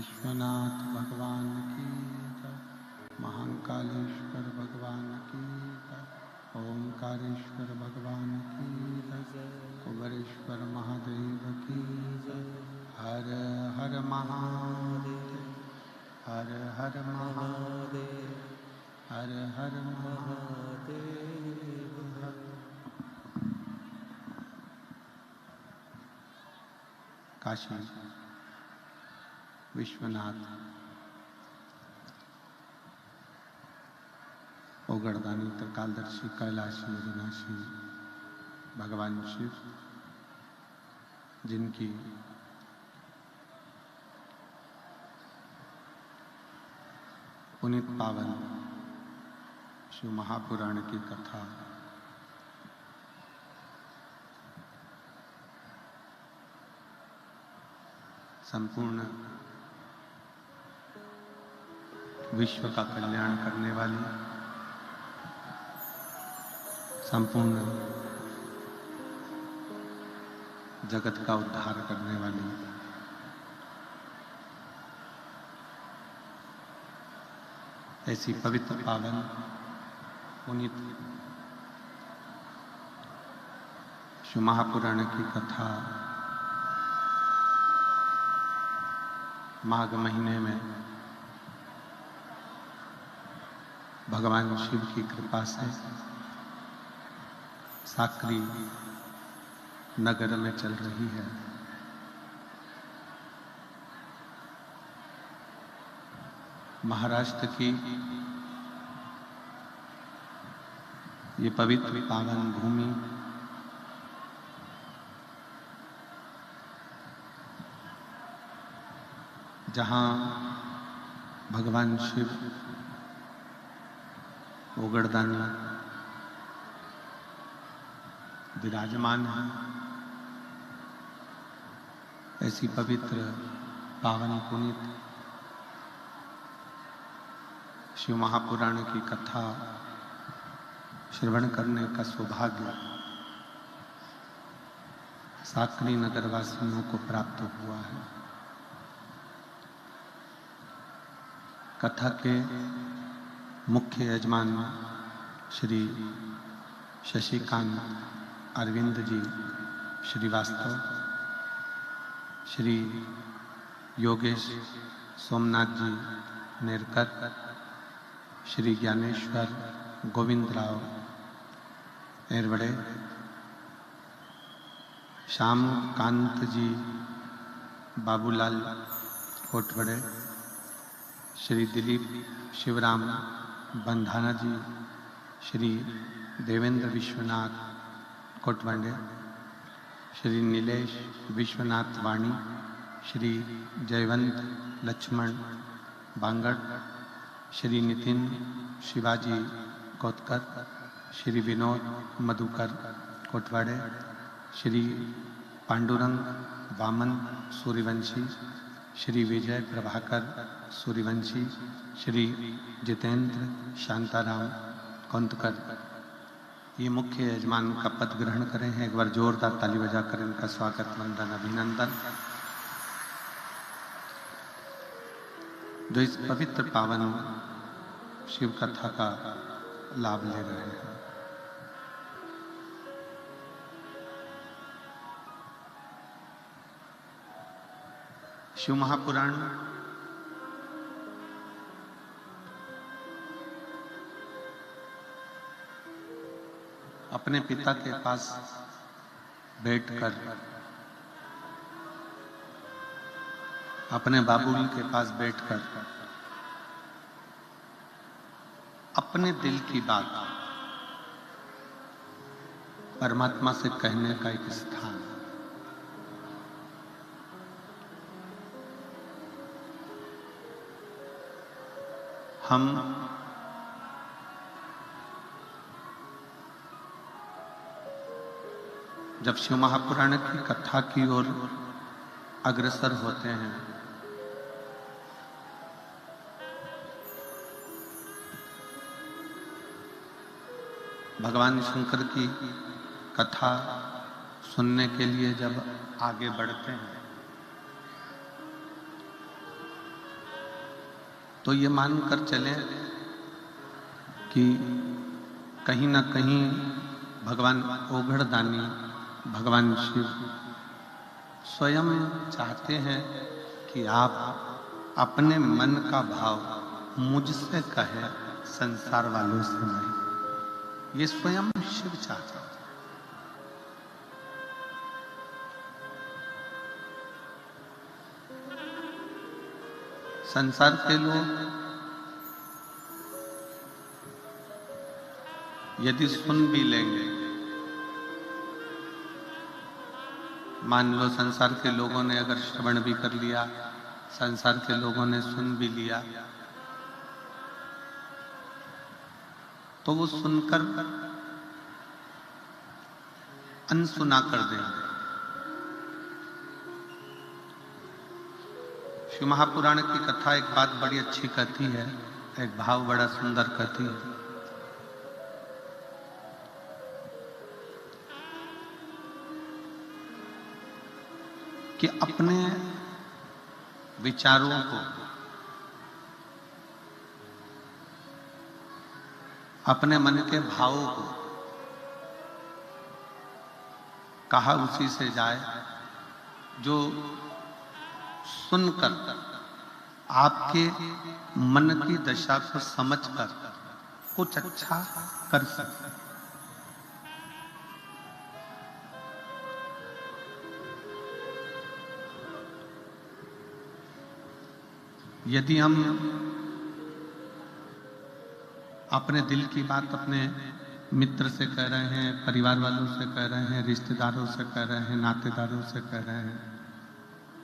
विश्वनाथ भगवान की जय। महाकालेश्वर भगवान की जय। ओंकारेश्वर भगवान की जय। कुबेरेश्वर महादेव की जय। हर हर महादेव, हर हर महादेव, हर हर महादेव। काशी विश्वनाथ ओगड़दानी त्रिकालदर्शी कैलाशी अविनाशी भगवान शिव, जिनकी पुनीत पावन शिव महापुराण की कथा संपूर्ण विश्व का कल्याण करने वाली, संपूर्ण जगत का उद्धार करने वाली ऐसी पवित्र पावन पुनीत शिव महापुराण की कथा माघ महीने में भगवान शिव की कृपा से साक्री नगर में चल रही है। महाराष्ट्र की ये पवित्र पावन भूमि जहाँ भगवान शिव ओगड़दानी विराजमान है, ऐसी पवित्र पावन पुनीत शिव महापुराण की कथा श्रवण करने का सौभाग्य साक्री नगर वासियों को प्राप्त हुआ है। कथा के मुख्य यजमान श्री शशिकांत अरविंद जी श्रीवास्तव, श्री योगेश सोमनाथ जी नेरकर, श्री ज्ञानेश्वर गोविंदराव एरवड़े, श्याम कांत जी बाबूलाल कोटवड़े, श्री दिलीप शिवराम बंधाना जी, श्री देवेंद्र विश्वनाथ कोटवंडे, श्री नीलेश विश्वनाथ वाणी, श्री जयवंत लक्ष्मण बांगड़, श्री नितिन शिवाजी कोतकर, श्री विनोद मधुकर कोटवाड़े, श्री पांडुरंग वामन सूर्यवंशी, श्री विजय प्रभाकर सूर्यवंशी, श्री जितेंद्र शांताराम कौंतकर ये मुख्य यजमान का पद ग्रहण करें हैं। एक बार जोरदार ताली बजाकर इनका स्वागत वंदन अभिनंदन। जो इस पवित्र पावन शिव कथा का लाभ ले रहे हैं। शिव महापुराण अपने पिता के पास बैठकर, अपने बाबूजी के पास बैठकर अपने दिल की बात परमात्मा से कहने का एक स्थान। हम जब शिव महापुराण की कथा की ओर अग्रसर होते हैं भगवान शंकर की कथा सुनने के लिए जब आगे बढ़ते हैं तो ये मानकर चलें कि कहीं ना कहीं भगवान ओघड़दानी, भगवान शिव स्वयं चाहते हैं कि आप अपने मन का भाव मुझसे कहे, संसार वालों से नहीं। ये स्वयं शिव चाहते हैं। संसार के लोग यदि सुन भी लेंगे, मान लो संसार के लोगों ने अगर श्रवण भी कर लिया, संसार के लोगों ने सुन भी लिया, तो वो सुनकर अनसुना कर देंगे। शिव महापुराण की कथा एक बात बड़ी अच्छी कहती है, एक भाव बड़ा सुंदर कहती है कि अपने विचारों को, अपने मन के भावों को कहा उसी से जाए जो सुनकर आपके मन की दशा को समझकर कुछ अच्छा कर सकते। यदि हम अपने दिल की बात अपने मित्र से कह रहे हैं, परिवार वालों से कह रहे हैं, रिश्तेदारों से कह रहे हैं, नातेदारों से कह रहे हैं,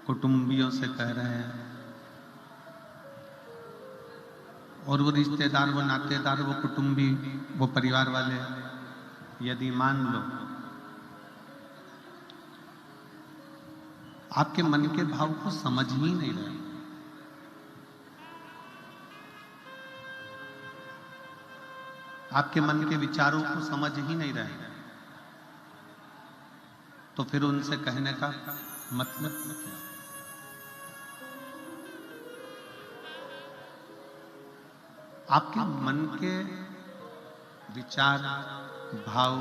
कुटुंबियों से कह रहे हैं, और वो रिश्तेदार, वो नातेदार, वो कुटुंबी, वो परिवार वाले यदि मान लो आपके मन के भाव को समझ ही नहीं रहे, आपके मन के विचारों को समझ ही नहीं रहे, तो फिर उनसे कहने का मतलब क्या? आपके मन के विचार, भाव,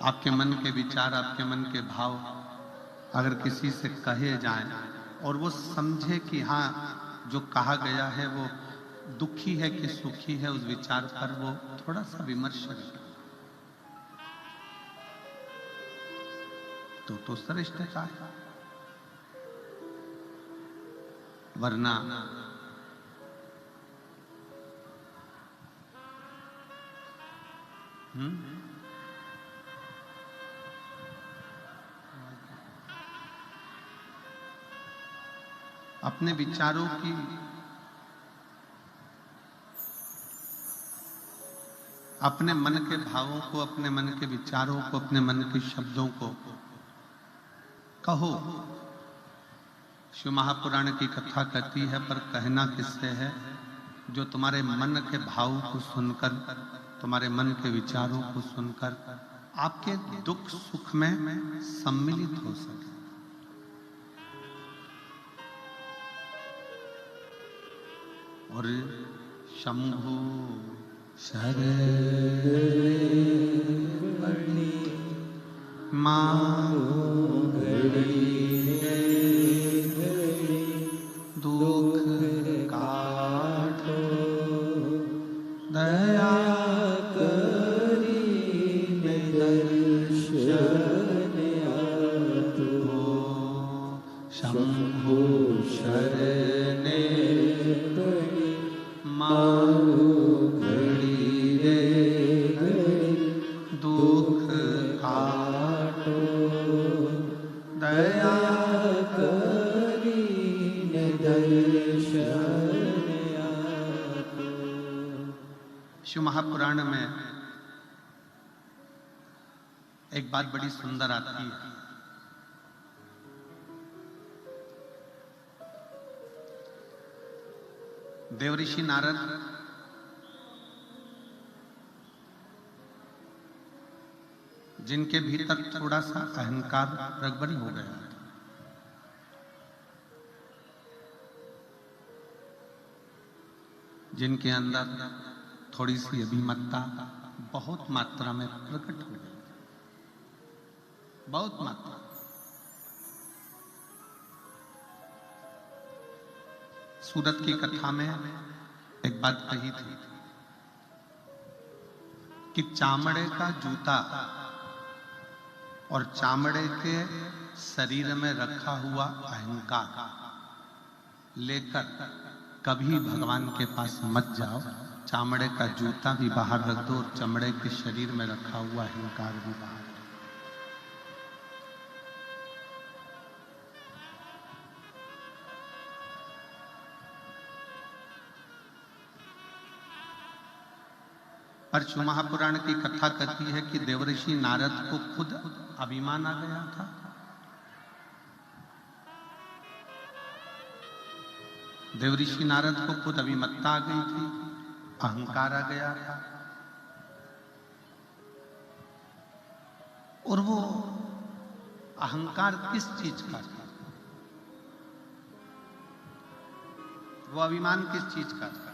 आपके मन के विचार, आपके मन के भाव अगर किसी से कहे जाएं और वो समझे कि हाँ जो कहा गया है वो दुखी है कि सुखी है, उस विचार पर वो थोड़ा सा विमर्श करे तो श्रेष्ठता है। वरना अपने विचारों की, अपने मन के भावों को, अपने मन के विचारों को, अपने मन के शब्दों को कहो। शिव महापुराण की कथा कहती है, पर कहना किससे है? जो तुम्हारे मन के भाव को सुनकर, तुम्हारे मन के विचारों को सुनकर आपके दुख सुख में सम्मिलित हो सके। और शंभु शरणे मां दुख काटो दया करी दर्शन आतो। शंभु शरणे मां दुख काटो दया करी दर्शन आतो। शिव महापुराण में एक बात बड़ी सुंदर आती है। देवऋषि नारद जिनके भीतर थोड़ा सा अहंकार प्रबल हो गया, जिनके अंदर थोड़ी सी अभिमतता बहुत मात्रा में प्रकट हो गई, बहुत मात्रा। सूरत की कथा में एक बात कही थी कि चामड़े का जूता और चामड़े के शरीर में रखा हुआ अहंकार लेकर कभी भगवान के पास मत जाओ। चामड़े का जूता भी बाहर रख दो और चमड़े के शरीर में रखा हुआ अहंकार भी बाहर रख दो। परशु महापुराण की कथा कहती है कि देवऋषि नारद को खुद अभिमान आ गया था। देवऋषि नारद को खुद अभिमत्ता आ गई थी, अहंकार आ गया था। और वो अहंकार किस चीज का था? वो अभिमान किस चीज का था?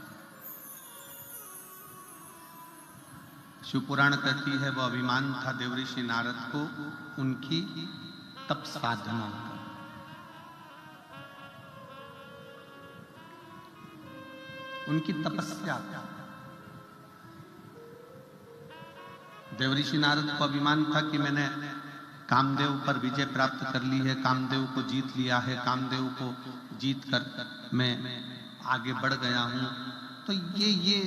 शिवपुराण कहती है वो अभिमान था देवऋषि नारद को उनकी तप साधना का। उनकी तपस्या का। देवऋषि नारद को अभिमान था कि मैंने कामदेव पर विजय प्राप्त कर ली है, कामदेव को जीत लिया है, कामदेव को जीत कर मैं आगे बढ़ गया हूं। तो ये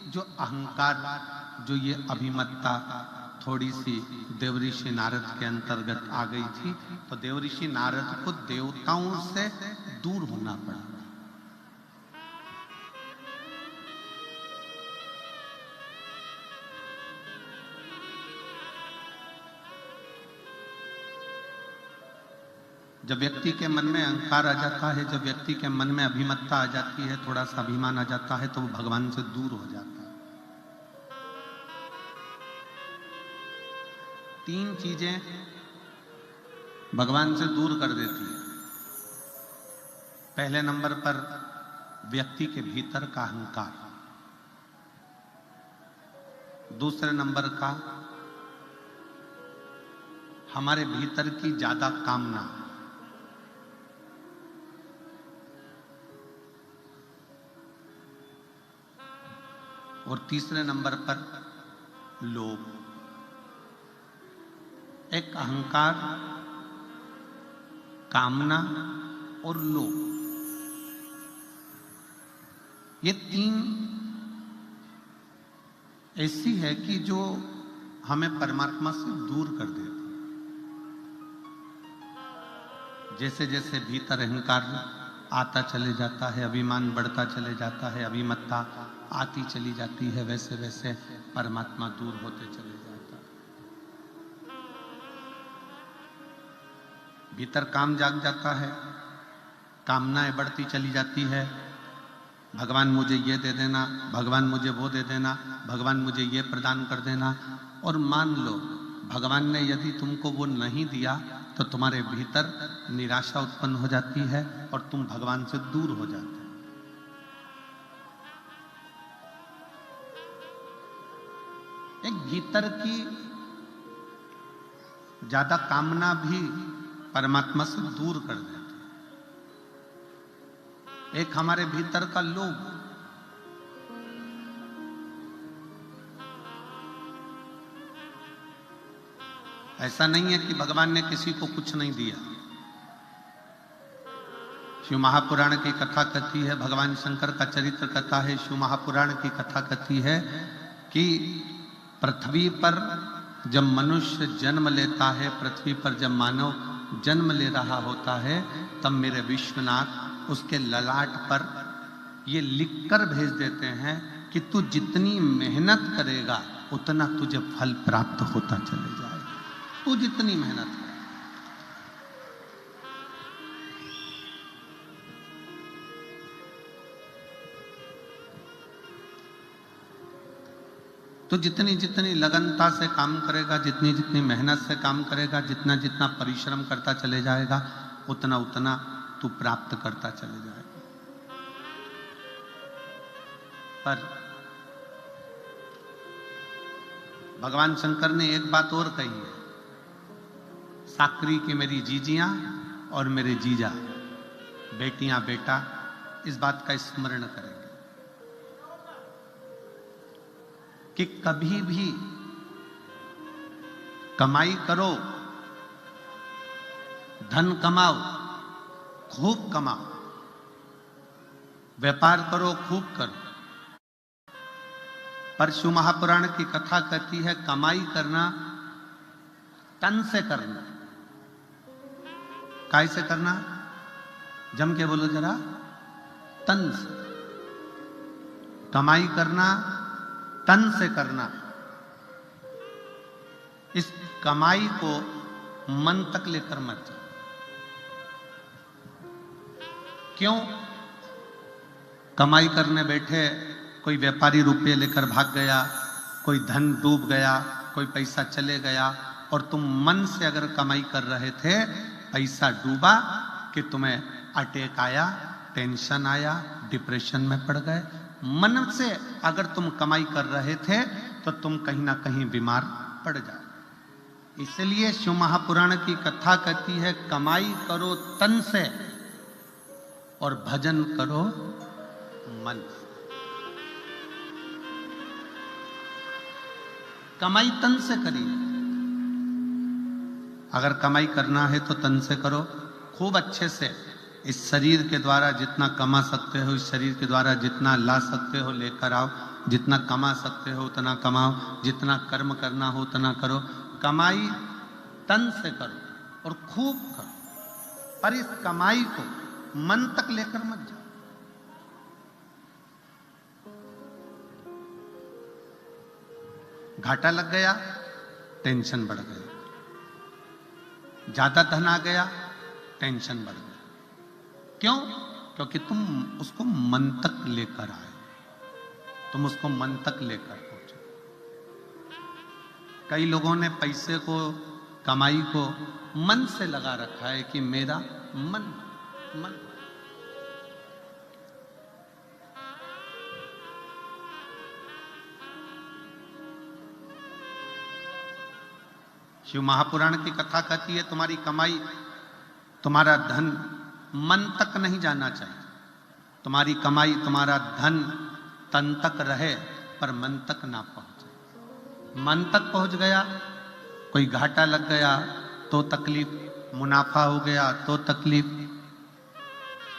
जो अहंकार, जो ये अभिमत्ता थोड़ी सी देवऋषि नारद के अंतर्गत आ गई थी, तो देवऋषि नारद को देवताओं से दूर होना पड़ा। जब व्यक्ति के मन में अहंकार आ जाता है, जब व्यक्ति के मन में अभिमत्ता आ जाती है, थोड़ा सा अभिमान आ जाता है, तो वो भगवान से दूर हो जाता है। तीन चीजें भगवान से दूर कर देती है। पहले नंबर पर व्यक्ति के भीतर का अहंकार, दूसरे नंबर का हमारे भीतर की ज्यादा कामना, और तीसरे नंबर पर लोभ। एक अहंकार, कामना और लोभ, ये तीन ऐसी है कि जो हमें परमात्मा से दूर कर देती। जैसे जैसे भीतर अहंकार आता चले जाता है, अभिमान बढ़ता चले जाता है, अभिमत्ता आती चली जाती है, वैसे वैसे परमात्मा दूर होते चले जाता है। भीतर काम जाग जाता है, कामनाएं बढ़ती चली जाती है। भगवान मुझे ये दे देना, भगवान मुझे वो दे देना, भगवान मुझे ये प्रदान कर देना। और मान लो भगवान ने यदि तुमको वो नहीं दिया तो तुम्हारे भीतर निराशा उत्पन्न हो जाती है और तुम भगवान से दूर हो जाते हो। एक भीतर की ज्यादा कामना भी परमात्मा से दूर कर देती है। एक हमारे भीतर का लोभ, ऐसा नहीं है कि भगवान ने किसी को कुछ नहीं दिया। शिव महापुराण की कथा कहती है, भगवान शंकर का चरित्र कहता है, शिव महापुराण की कथा कहती है कि पृथ्वी पर जब मनुष्य जन्म लेता है, पृथ्वी पर जब मानव जन्म ले रहा होता है, तब मेरे विश्वनाथ उसके ललाट पर ये लिखकर भेज देते हैं कि तू जितनी मेहनत करेगा उतना तुझे फल प्राप्त होता चले जाएगा। तू जितनी मेहनत कर, तो जितनी जितनी लगनता से काम करेगा, जितनी जितनी मेहनत से काम करेगा, जितना जितना परिश्रम करता चले जाएगा, उतना उतना तू प्राप्त करता चले जाएगा। पर भगवान शंकर ने एक बात और कही है, साकरी की मेरी जीजियां और मेरे जीजा, बेटियां बेटा, इस बात का स्मरण करेंगे कि कभी भी कमाई करो, धन कमाओ, खूब कमाओ, व्यापार करो, खूब करो, पर शिव महापुराण की कथा कहती है कमाई करना तन से करना। काय से करना? जम के बोलो जरा, तन से। कमाई करना तन से करना। इस कमाई को मन तक लेकर मत जाओ। क्यों? कमाई करने बैठे कोई व्यापारी रुपये लेकर भाग गया, कोई धन डूब गया, कोई पैसा चले गया, और तुम मन से अगर कमाई कर रहे थे, पैसा डूबा कि तुम्हें अटैक आया, टेंशन आया, डिप्रेशन में पड़ गए। मन से अगर तुम कमाई कर रहे थे तो तुम कहीं ना कहीं बीमार पड़ जाए। इसलिए शिव महापुराण की कथा कहती है कमाई करो तन से और भजन करो मन से। कमाई तन से करिए। अगर कमाई करना है तो तन से करो, खूब अच्छे से। इस शरीर के द्वारा जितना कमा सकते हो, इस शरीर के द्वारा जितना ला सकते हो लेकर आओ, जितना कमा सकते हो उतना कमाओ, जितना कर्म करना हो उतना करो। कमाई तन से करो और खूब करो, पर इस कमाई को मन तक लेकर मत जाओ। घाटा लग गया, टेंशन बढ़ गई। ज्यादा धन आ गया, टेंशन बढ़ गई। क्यों? क्योंकि तुम उसको मन तक लेकर आए, तुम उसको मन तक लेकर पहुंचे। कई लोगों ने पैसे को, कमाई को मन से लगा रखा है कि मेरा मन मन। शिव महापुराण की कथा कहती है तुम्हारी कमाई, तुम्हारा धन मन तक नहीं जाना चाहिए। तुम्हारी कमाई, तुम्हारा धन तन तक रहे पर मन तक ना पहुंचे। मन तक पहुंच गया, कोई घाटा लग गया तो तकलीफ, मुनाफा हो गया तो तकलीफ।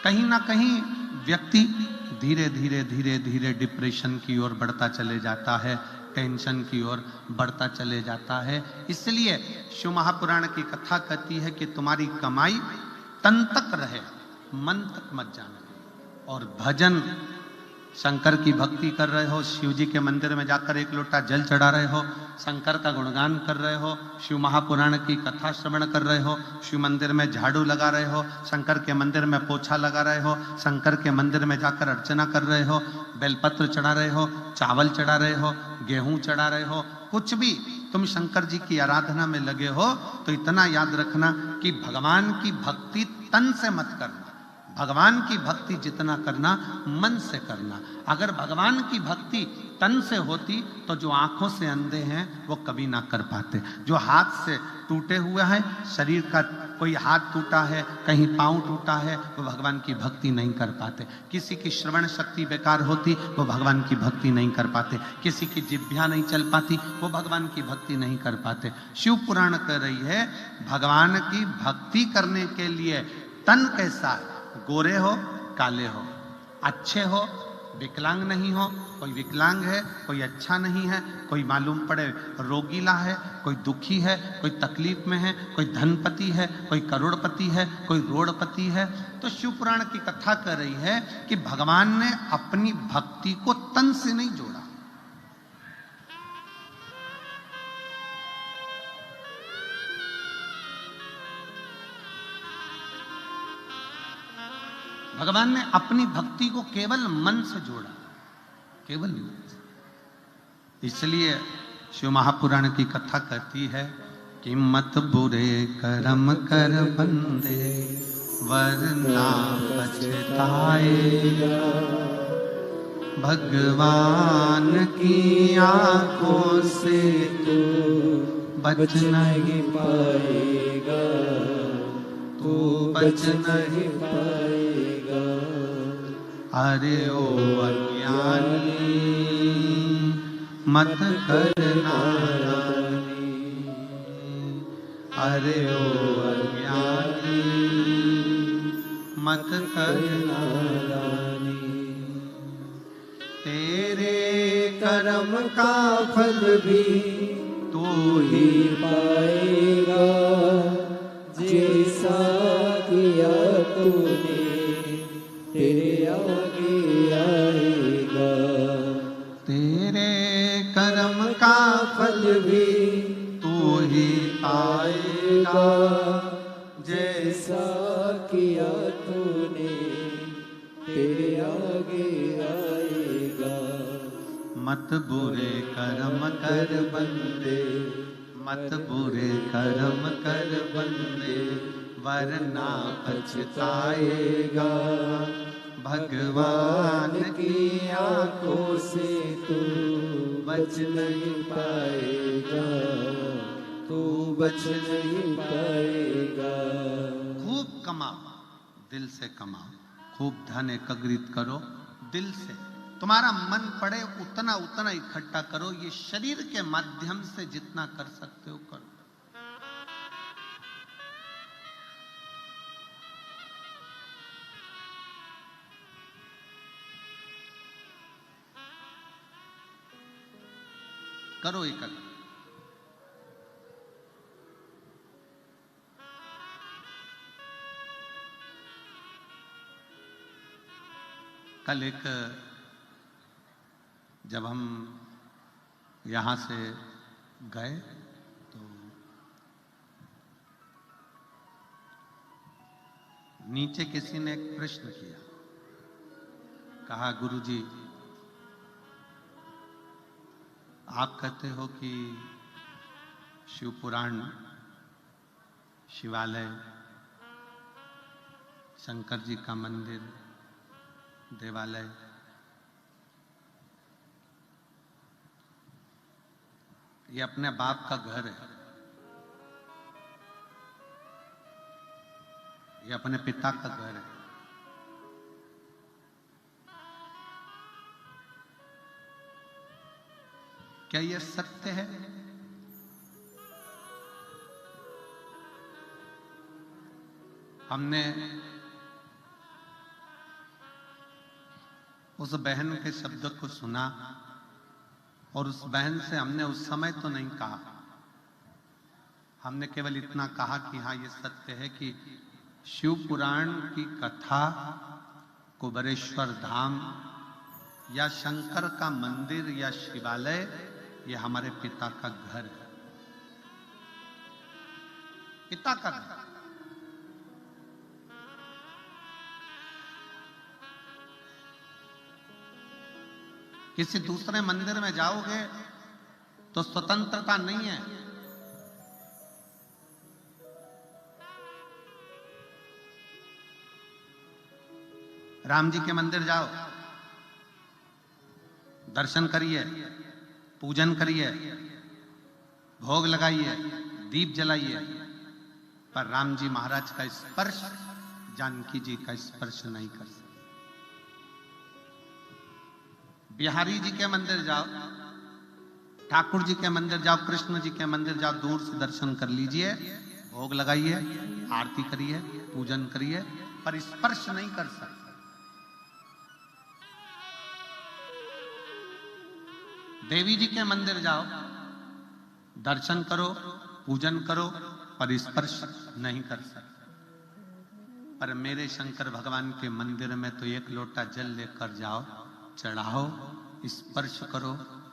कहीं ना कहीं व्यक्ति धीरे धीरे धीरे धीरे डिप्रेशन की ओर बढ़ता चले जाता है, टेंशन की ओर बढ़ता चले जाता है। इसलिए शिव महापुराण की कथा कहती है कि तुम्हारी कमाई तन तक रहे, मन तक मत जाना। और भजन, शंकर की भक्ति कर रहे हो, शिव जी के मंदिर में जाकर एक लोटा जल चढ़ा रहे हो, शंकर का गुणगान कर रहे हो, शिव महापुराण की कथा श्रवण कर रहे हो, शिव मंदिर में झाड़ू लगा रहे हो, शंकर के मंदिर में पोछा लगा रहे हो, शंकर के मंदिर में जाकर अर्चना कर रहे हो, बेलपत्र चढ़ा रहे हो, चावल चढ़ा रहे हो, गेहूं चढ़ा रहे हो, कुछ भी तुम शंकर जी की आराधना में लगे हो, तो इतना याद रखना कि भगवान की भक्ति तन से मत करना। भगवान की भक्ति जितना करना मन से करना। अगर भगवान की भक्ति तन से होती तो जो आंखों से अंधे हैं वो कभी ना कर पाते, जो हाथ से टूटे हुए हैं, शरीर का कोई हाथ टूटा है, कहीं पांव टूटा है, वो भगवान की भक्ति नहीं कर पाते। किसी की श्रवण शक्ति बेकार होती, वो भगवान की भक्ति नहीं कर पाते। किसी की जिह्वा नहीं चल पाती, वो भगवान की भक्ति नहीं कर पाते। शिव पुराण कह रही है भगवान की भक्ति करने के लिए तन कैसा है, गोरे हो काले हो, अच्छे हो विकलांग नहीं हो, कोई विकलांग है कोई अच्छा नहीं है, कोई मालूम पड़े रोगीला है, कोई दुखी है, कोई तकलीफ में है, कोई धनपति है, कोई करोड़पति है, कोई रोड़पति है। तो शिव पुराण की कथा कर रही है कि भगवान ने अपनी भक्ति को तन से नहीं जोड़ा। भगवान ने अपनी भक्ति को केवल मन से जोड़ा, केवल मन से। इसलिए शिव महापुराण की कथा कहती है कि मत बुरे कर्म कर बंदे वरना पछताएगा, भगवान की आंखों से तू बच नहीं पाएगा, तू बच नहीं पाएगा। अरे ओ अज्ञानी मत करना, अरे ओ अज्ञानी मत करना, तेरे कर्म का फल भी तू ही पाएगा, जैसा किया तूने तेरे आगे आएगा। तेरे कर्म का फल भी तू ही पाएगा, जैसा किया तूने तेरे आगे आएगा। मत बुरे कर्म कर बंदे, मत बुरे कर्म कर बंदे, वरना पछताएगा। भगवान की आंखों से तू बच नहीं पाएगा, तू बच नहीं पाएगा। खूब कमाओ, दिल से कमाओ, खूब धन एकत्रित करो दिल से, तुम्हारा मन पड़े उतना उतना इकट्ठा करो, ये शरीर के माध्यम से जितना कर सकते हो करो। करो इकट्ठा। कल एक जब हम यहां से गए तो नीचे किसी ने एक प्रश्न किया, कहा गुरुजी आप कहते हो कि शिव पुराण, शिवालय, शंकर जी का मंदिर, देवालय, ये अपने बाप का घर है, ये अपने पिता का घर है। क्या ये सत्य है? हमने उस बहन के शब्द को सुना और उस बहन से हमने उस समय तो नहीं कहा, हमने केवल इतना कहा कि हाँ ये सत्य है कि शिव पुराण की कथा, कुबेरेश्वर धाम या शंकर का मंदिर या शिवालय, ये हमारे पिता का घर है, पिता का घर। किसी दूसरे मंदिर में जाओगे तो स्वतंत्रता नहीं है। राम जी के मंदिर जाओ, दर्शन करिए, पूजन करिए, भोग लगाइए, दीप जलाइए, पर राम जी महाराज का स्पर्श, जानकी जी का स्पर्श नहीं कर सकते। बिहारी जी के मंदिर जाओ, ठाकुर जी के मंदिर जाओ, कृष्ण जी के मंदिर जाओ, दूर से दर्शन कर लीजिए, भोग लगाइए, आरती करिए, पूजन करिए, पर स्पर्श नहीं कर सकते। देवी जी के मंदिर जाओ, दर्शन करो, पूजन करो, पर स्पर्श नहीं कर सकते। पर मेरे शंकर भगवान के मंदिर में तो एक लोटा जल लेकर जाओ, चढ़ाओ, स्पर्श करो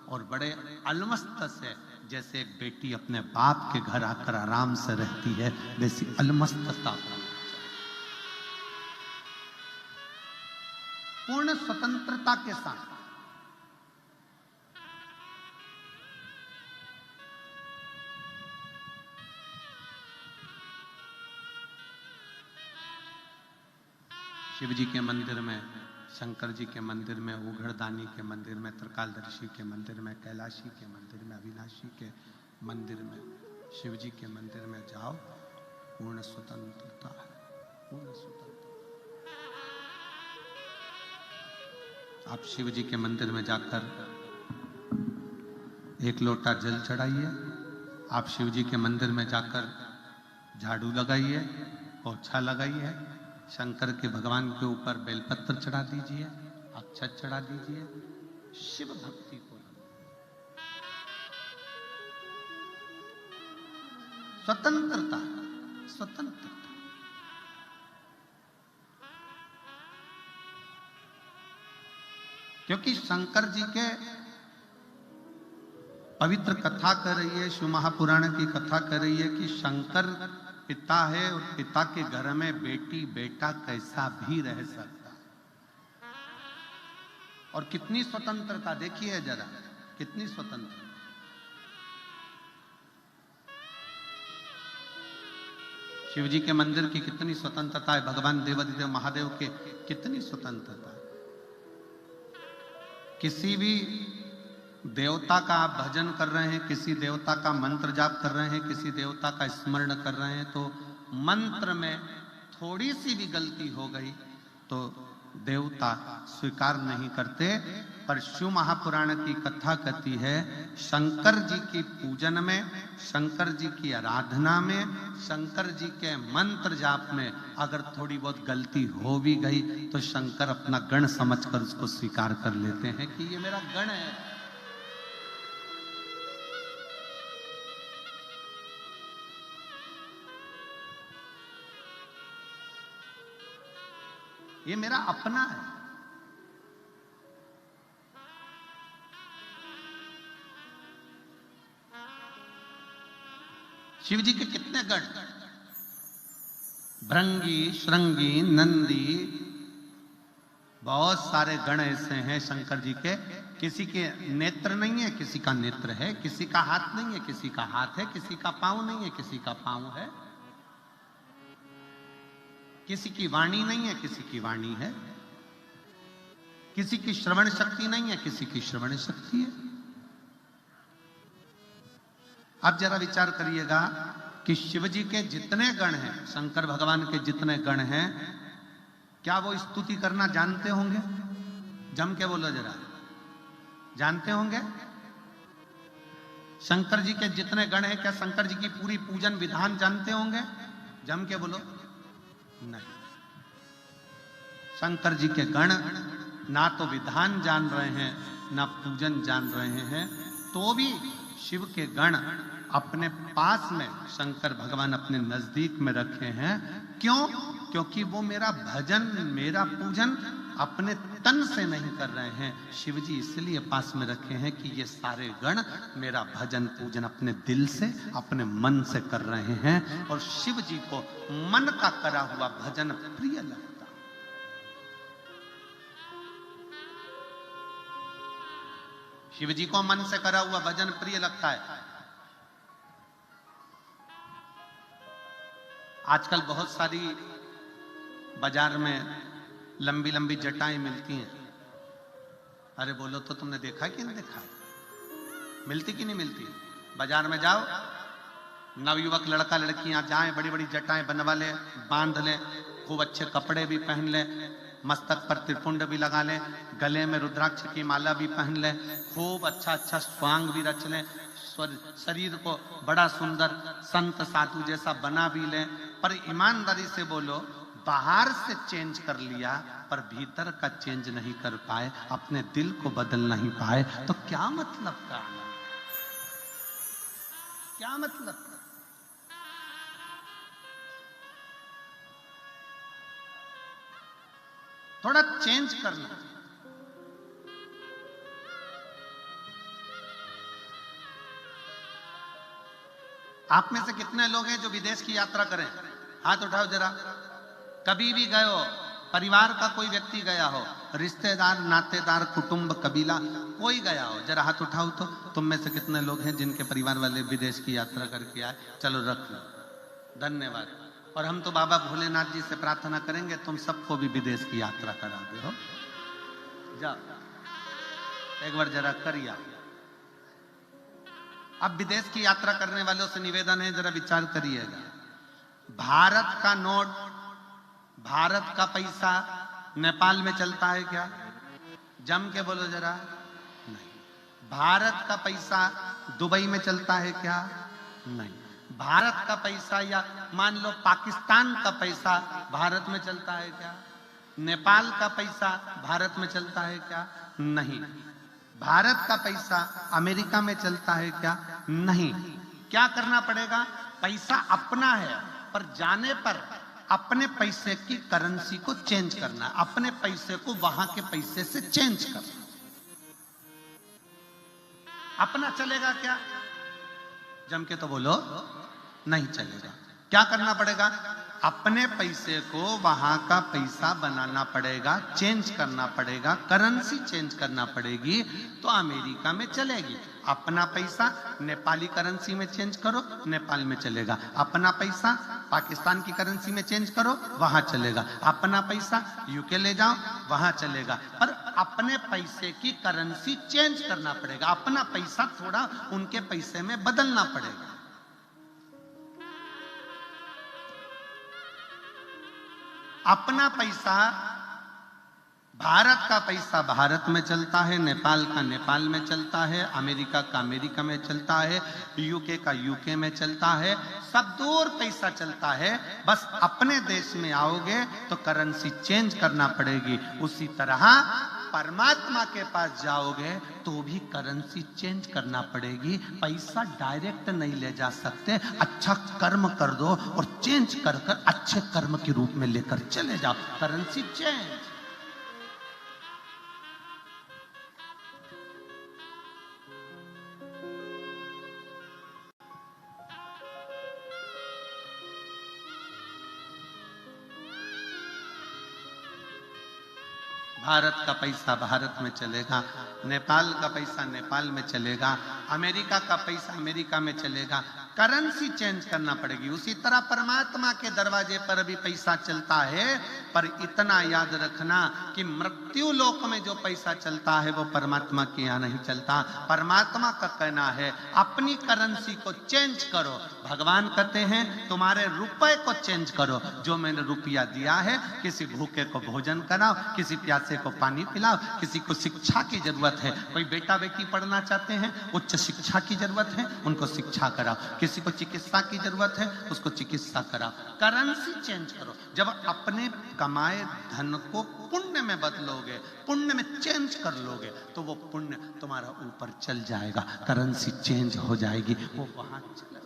और बड़े अलमस्त से, जैसे एक बेटी अपने बाप के घर आकर आराम से रहती है, वैसी अलमस्तता, पूर्ण स्वतंत्रता के साथ। शिव जी के मंदिर में शंकर जी के मंदिर में, उघड़दानी के मंदिर में, त्रिकालदर्शी के मंदिर में, कैलाशी के मंदिर में, अविनाशी के मंदिर में, शिव जी के मंदिर में जाओ, पूर्ण स्वतंत्रता है, पूर्ण स्वतंत्रता। आप शिव जी के मंदिर में जाकर एक लोटा जल चढ़ाइए, आप शिव जी के मंदिर में जाकर झाड़ू लगाइए, पोछा लगाइए, शंकर के भगवान के ऊपर बेलपत्र चढ़ा दीजिए, अक्षत चढ़ा दीजिए, शिव भक्ति को स्वतंत्रता, स्वतंत्रता। क्योंकि शंकर जी के पवित्र कथा कर रही है, शिव महापुराण की कथा कर रही है कि शंकर पिता है और पिता के घर में बेटी बेटा कैसा भी रह सकता है। और कितनी स्वतंत्रता देखिए जरा, कितनी स्वतंत्रता। शिव जी के मंदिर की कितनी स्वतंत्रता है, भगवान देवाधिदेव महादेव के कितनी स्वतंत्रता है। किसी भी देवता का आप भजन कर रहे हैं, किसी देवता का मंत्र जाप कर रहे हैं, किसी देवता का स्मरण कर रहे हैं, तो मंत्र में थोड़ी सी भी गलती हो गई तो देवता स्वीकार नहीं करते। पर शिव महापुराण की कथा कहती है शंकर जी की पूजन में, शंकर जी की आराधना में, शंकर जी के मंत्र जाप में अगर थोड़ी बहुत गलती हो भी गई तो शंकर अपना गण समझकर उसको स्वीकार कर लेते हैं कि ये मेरा गण है। ये मेरा अपना है। शिव जी के कितने गण, भृंगी, श्रृंगी, नंदी, बहुत सारे गण ऐसे हैं शंकर जी के। किसी के नेत्र नहीं है, किसी का नेत्र है, किसी का हाथ नहीं है, किसी का हाथ है, किसी का पांव नहीं है, किसी का पांव है, किसी की वाणी नहीं है, किसी की वाणी है, किसी की श्रवण शक्ति नहीं है, किसी की श्रवण शक्ति है। अब जरा विचार करिएगा कि शिव जी के जितने गण हैं, शंकर भगवान के जितने गण हैं, क्या वो स्तुति करना जानते होंगे? जम के बोलो जरा, जानते होंगे? शंकर जी के जितने गण हैं, क्या शंकर जी की पूरी पूजन विधान जानते होंगे? जम के बोलो। नहीं, शंकर जी के गण ना तो विधान जान रहे हैं, ना पूजन जान रहे हैं, तो भी शिव के गण अपने पास में शंकर भगवान अपने नजदीक में रखे हैं। क्यों? क्योंकि वो मेरा भजन, मेरा पूजन अपने तन से नहीं कर रहे हैं। शिव जी इसलिए पास में रखे हैं कि ये सारे गण मेरा भजन पूजन अपने दिल से, अपने मन से कर रहे हैं। और शिव जी को मन का करा हुआ भजन प्रिय लगता। शिव जी को मन से करा हुआ भजन प्रिय लगता है। आजकल बहुत सारी बाजार में लंबी लंबी जटाएं मिलती हैं। अरे बोलो तो तुमने देखा कि नहीं देखा? मिलती कि नहीं मिलती? बाजार में जाओ, नवयुवक लड़का लड़कियां जाएं, बड़ी बड़ी जटाएं बनवा ले, बांध ले, खूब अच्छे कपड़े भी पहन ले, मस्तक पर त्रिपुंड भी लगा ले, गले में रुद्राक्ष की माला भी पहन ले, खूब अच्छा अच्छा स्वांग भी रच ले, शरीर को बड़ा सुंदर संत साधु जैसा बना भी ले। पर ईमानदारी से बोलो, बाहर से चेंज कर लिया पर भीतर का चेंज नहीं कर पाए, अपने दिल को बदल नहीं पाए, तो क्या मतलब का? क्या मतलब का? थोड़ा चेंज करना। आप में से कितने लोग हैं जो विदेश की यात्रा करें? हाथ उठाओ जरा। कभी भी गए हो, परिवार का कोई व्यक्ति गया हो, रिश्तेदार, नातेदार, कुटुंब, कबीला, कोई गया हो, जरा हाथ उठाओ। तो तुम में से कितने लोग हैं जिनके परिवार वाले विदेश की यात्रा करके आए? चलो रख लो, धन्यवाद। और हम तो बाबा भोलेनाथ जी से प्रार्थना करेंगे तुम सबको भी विदेश की यात्रा करा दे हो। जाओ एक बार जरा करिए। अब विदेश की यात्रा करने वालों से निवेदन है, जरा विचार करिएगा। भारत का नोट, भारत का पैसा नेपाल में चलता है क्या? जम के बोलो जरा। नहीं। भारत का पैसा दुबई में चलता है क्या? नहीं। भारत का पैसा या मान लो पाकिस्तान का पैसा भारत में चलता है क्या? नेपाल का पैसा भारत में चलता है क्या? नहीं। भारत का पैसा अमेरिका में चलता है क्या? नहीं। क्या करना पड़ेगा? पैसा अपना है, पर जाने पर अपने पैसे की करेंसी को चेंज करना, अपने पैसे को वहां के पैसे से चेंज करना। अपना चलेगा क्या? जम के तो बोलो, नहीं चलेगा। क्या करना पड़ेगा? अपने पैसे को वहां का पैसा बनाना पड़ेगा, चेंज करना पड़ेगा, करेंसी चेंज करना पड़ेगी, तो अमेरिका में चलेगी। अपना पैसा नेपाली करेंसी में चेंज करो, नेपाल में चलेगा। अपना पैसा पाकिस्तान की करेंसी में चेंज करो, वहां चलेगा। अपना पैसा यूके ले जाओ, वहां चलेगा। पर अपने पैसे की करेंसी चेंज करना पड़ेगा, अपना पैसा थोड़ा उनके पैसे में बदलना पड़ेगा। अपना पैसा, भारत का पैसा भारत में चलता है, नेपाल का नेपाल में चलता है, अमेरिका का अमेरिका में चलता है, यूके का यूके में चलता है, सब दूर पैसा चलता है। बस अपने देश में आओगे तो करेंसी चेंज करना पड़ेगी। उसी तरह परमात्मा के पास जाओगे तो भी करेंसी चेंज करना पड़ेगी। पैसा डायरेक्ट नहीं ले जा सकते। अच्छा कर्म कर दो और चेंज कर कर अच्छे कर्म के रूप में लेकर चले जाओ, करेंसी चेंज। भारत का पैसा भारत में चलेगा, नेपाल का पैसा नेपाल में चलेगा, अमेरिका का पैसा अमेरिका में चलेगा। करेंसी चेंज करना पड़ेगी। उसी तरह परमात्मा के दरवाजे पर भी पैसा चलता है, पर इतना याद रखना कि मृत्यु लोक में जो पैसा चलता है वो परमात्मा के यहाँ नहीं चलता। परमात्मा का कहना है अपनी करेंसी को चेंज करो। भगवान कहते हैं तुम्हारे रुपए को चेंज करो। जो मैंने रुपया दिया है, किसी भूखे को भोजन कराओ, किसी प्यासे को पानी पिलाओ, किसी को शिक्षा की जरूरत है, कोई बेटा बेटी पढ़ना चाहते हैं, उच्च शिक्षा की जरूरत है, उनको शिक्षा कराओ, किसी को चिकित्सा की जरूरत है, उसको चिकित्सा कराओ। करेंसी चेंज करो। जब अपने कमाए धन को पुण्य में बदलोगे, पुण्य में चेंज कर लोगे, तो वो पुण्य तुम्हारा ऊपर चल जाएगा, करेंसी चेंज हो जाएगी, वो वहां चलेगा।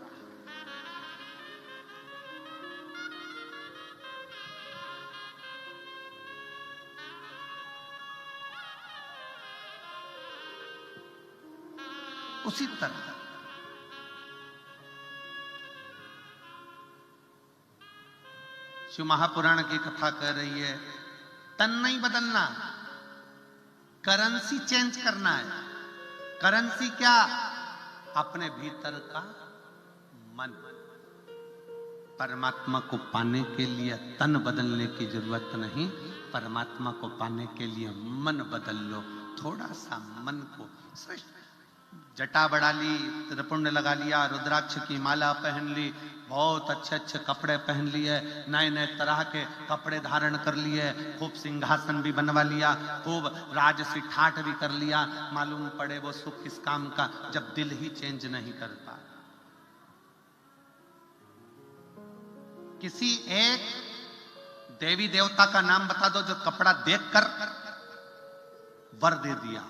उसी तरह शिव महापुराण की कथा कह रही है, तन नहीं बदलना, करेंसी चेंज करना है। करेंसी क्या? अपने भीतर का मन। परमात्मा को पाने के लिए तन बदलने की जरूरत नहीं, परमात्मा को पाने के लिए मन बदल लो। थोड़ा सा मन को श्रेष्ठ, जटा बढ़ा ली, त्रिपुंड लगा लिया, रुद्राक्ष की माला पहन ली, बहुत अच्छे अच्छे कपड़े पहन लिए, नए नए तरह के कपड़े धारण कर लिए, खूब सिंहासन भी बनवा लिया, खूब राजसी ठाठ भी कर लिया। मालूम पड़े वो सुख किस काम का, जब दिल ही चेंज नहीं करता। किसी एक देवी देवता का नाम बता दो जो कपड़ा देखकर वर दे दिया।